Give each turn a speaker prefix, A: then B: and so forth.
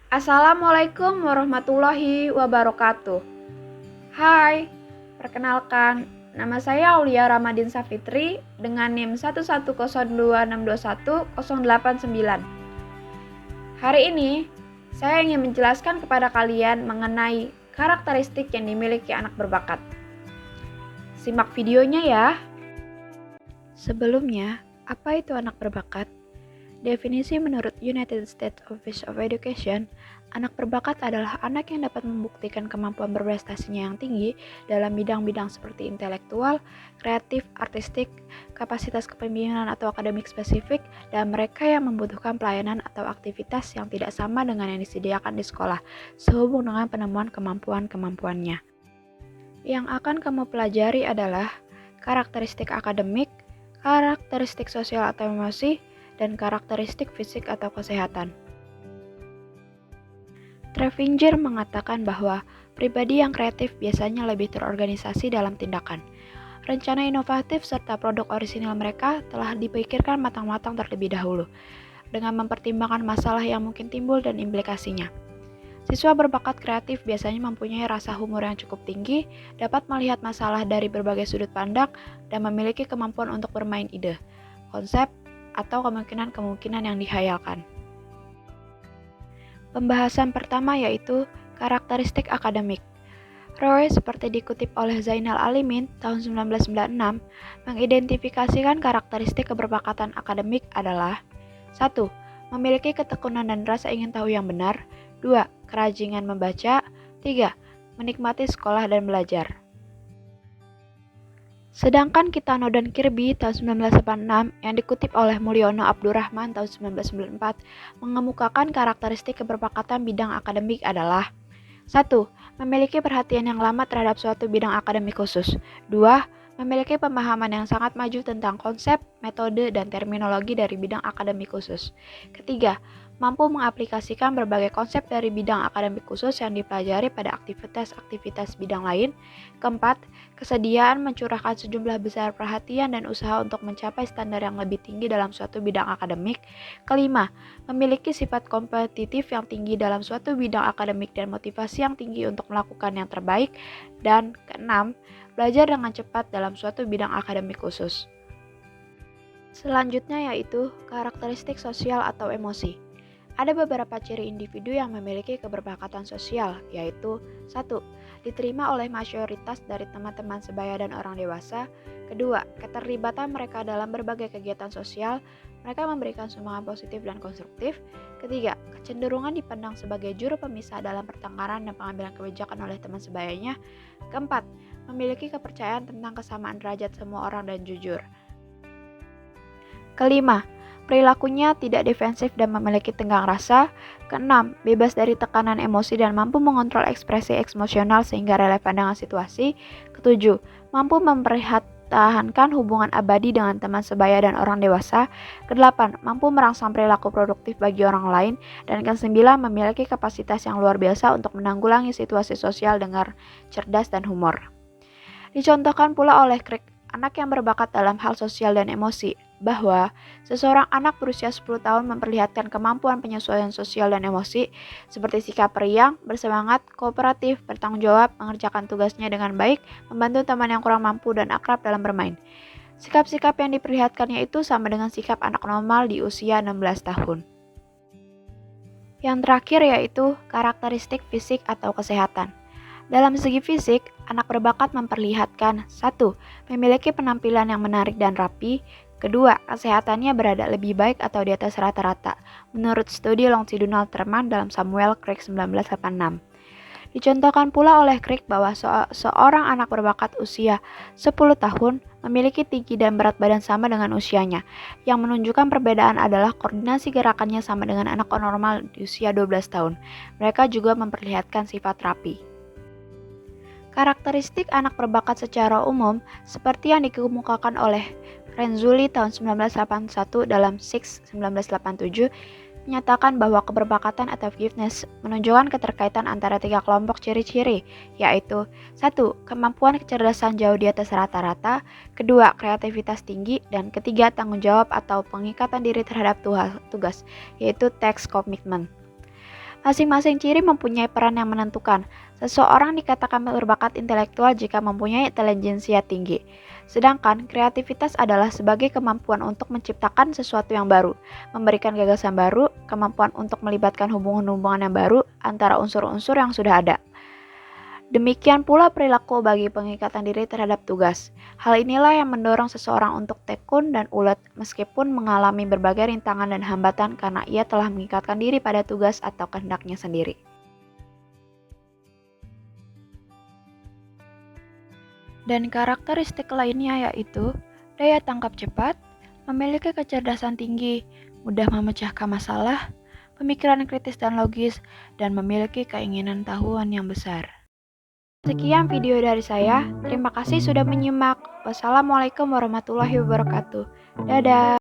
A: Assalamualaikum warahmatullahi wabarakatuh. Hai, perkenalkan, nama saya Aulia Ramadhin Safitri dengan NIM 11026210089. Hari ini, saya ingin menjelaskan kepada kalian mengenai karakteristik yang dimiliki anak berbakat. Simak videonya ya. Sebelumnya, apa itu anak berbakat? Definisi menurut United States Office of Education, anak berbakat adalah anak yang dapat membuktikan kemampuan berprestasinya yang tinggi dalam bidang-bidang seperti intelektual, kreatif, artistik, kapasitas kepemimpinan atau akademik spesifik, dan mereka yang membutuhkan pelayanan atau aktivitas yang tidak sama dengan yang disediakan di sekolah, sehubung dengan penemuan kemampuan-kemampuannya. Yang akan kamu pelajari adalah karakteristik akademik, karakteristik sosial atau emosi, dan karakteristik fisik atau kesehatan. Trevinger mengatakan bahwa pribadi yang kreatif biasanya lebih terorganisasi dalam tindakan. Rencana inovatif serta produk orisinal mereka telah dipikirkan matang-matang terlebih dahulu, dengan mempertimbangkan masalah yang mungkin timbul dan implikasinya. Siswa berbakat kreatif biasanya mempunyai rasa humor yang cukup tinggi, dapat melihat masalah dari berbagai sudut pandang, dan memiliki kemampuan untuk bermain ide, konsep, atau kemungkinan-kemungkinan yang dihayalkan. Pembahasan pertama yaitu karakteristik akademik. Roy, seperti dikutip oleh Zainal Alimin tahun 1996, mengidentifikasikan karakteristik keberbakatan akademik adalah 1. Memiliki ketekunan dan rasa ingin tahu yang benar. 2. Kerajinan membaca. 3. Menikmati sekolah dan belajar. Sedangkan Kitano dan Kirby tahun 1986 yang dikutip oleh Mulyono Abdurrahman tahun 1994 mengemukakan karakteristik keberbakatan bidang akademik adalah 1. Memiliki perhatian yang lama terhadap suatu bidang akademik khusus. 2. Memiliki pemahaman yang sangat maju tentang konsep, metode, dan terminologi dari bidang akademik khusus. Ketiga, mampu mengaplikasikan berbagai konsep dari bidang akademik khusus yang dipelajari pada aktivitas-aktivitas bidang lain. Keempat, kesediaan mencurahkan sejumlah besar perhatian dan usaha untuk mencapai standar yang lebih tinggi dalam suatu bidang akademik. Kelima, memiliki sifat kompetitif yang tinggi dalam suatu bidang akademik dan motivasi yang tinggi untuk melakukan yang terbaik. Dan keenam, belajar dengan cepat dalam suatu bidang akademik khusus. Selanjutnya yaitu karakteristik sosial atau emosi. Ada beberapa ciri individu yang memiliki keberbakatan sosial, yaitu 1. Diterima oleh mayoritas dari teman-teman sebaya dan orang dewasa. 2. Keterlibatan mereka dalam berbagai kegiatan sosial. Mereka memberikan sumbangan positif dan konstruktif. 3. Kecenderungan dipandang sebagai juru pemisah dalam pertengkaran dan pengambilan kebijakan oleh teman sebayanya. 4. Memiliki kepercayaan tentang kesamaan derajat semua orang dan jujur. 5. Perilakunya tidak defensif dan memiliki tenggang rasa. 6. Bebas dari tekanan emosi dan mampu mengontrol ekspresi emosional sehingga relevan dengan situasi. 7. Mampu mempertahankan hubungan abadi dengan teman sebaya dan orang dewasa. 8. Mampu merangsang perilaku produktif bagi orang lain. Dan 9. Memiliki kapasitas yang luar biasa untuk menanggulangi situasi sosial dengan cerdas dan humor. Dicontohkan pula oleh Craig, anak yang berbakat dalam hal sosial dan emosi, bahwa seseorang anak berusia 10 tahun memperlihatkan kemampuan penyesuaian sosial dan emosi seperti sikap periang, bersemangat, kooperatif, bertanggung jawab, mengerjakan tugasnya dengan baik, membantu teman yang kurang mampu dan akrab dalam bermain. Sikap-sikap yang diperlihatkannya itu sama dengan sikap anak normal di usia 16 tahun. Yang terakhir yaitu karakteristik fisik atau kesehatan. Dalam segi fisik, anak berbakat memperlihatkan 1. Memiliki penampilan yang menarik dan rapi. 2. Kesehatannya berada lebih baik atau di atas rata-rata, menurut studi longitudinal Thurman dalam Samuel Craig 1986. Dicontohkan pula oleh Craig bahwa seorang anak berbakat usia 10 tahun memiliki tinggi dan berat badan sama dengan usianya. Yang menunjukkan perbedaan adalah koordinasi gerakannya sama dengan anak normal di usia 12 tahun. Mereka juga memperlihatkan sifat rapi. Karakteristik anak berbakat secara umum seperti yang dikemukakan oleh Renzulli tahun 1981 dalam Six 1987 menyatakan bahwa keberbakatan atau giftedness menunjukkan keterkaitan antara 3 kelompok ciri-ciri, yaitu 1. Kemampuan kecerdasan jauh di atas rata-rata, 2. Kreativitas tinggi, dan ketiga tanggung jawab atau pengikatan diri terhadap tugas, yaitu task commitment. Masing-masing ciri mempunyai peran yang menentukan. Seseorang dikatakan berbakat intelektual jika mempunyai intelijensia tinggi. Sedangkan kreativitas adalah sebagai kemampuan untuk menciptakan sesuatu yang baru, memberikan gagasan baru, kemampuan untuk melibatkan hubungan-hubungan yang baru antara unsur-unsur yang sudah ada. Demikian pula perilaku bagi pengikatan diri terhadap tugas. Hal inilah yang mendorong seseorang untuk tekun dan ulet meskipun mengalami berbagai rintangan dan hambatan karena ia telah mengikatkan diri pada tugas atau kehendaknya sendiri. Dan karakteristik lainnya yaitu daya tangkap cepat, memiliki kecerdasan tinggi, mudah memecahkan masalah, pemikiran kritis dan logis, dan memiliki keinginan tahuan yang besar. Sekian video dari saya. Terima kasih sudah menyimak. Wassalamualaikum warahmatullahi wabarakatuh. Dadah.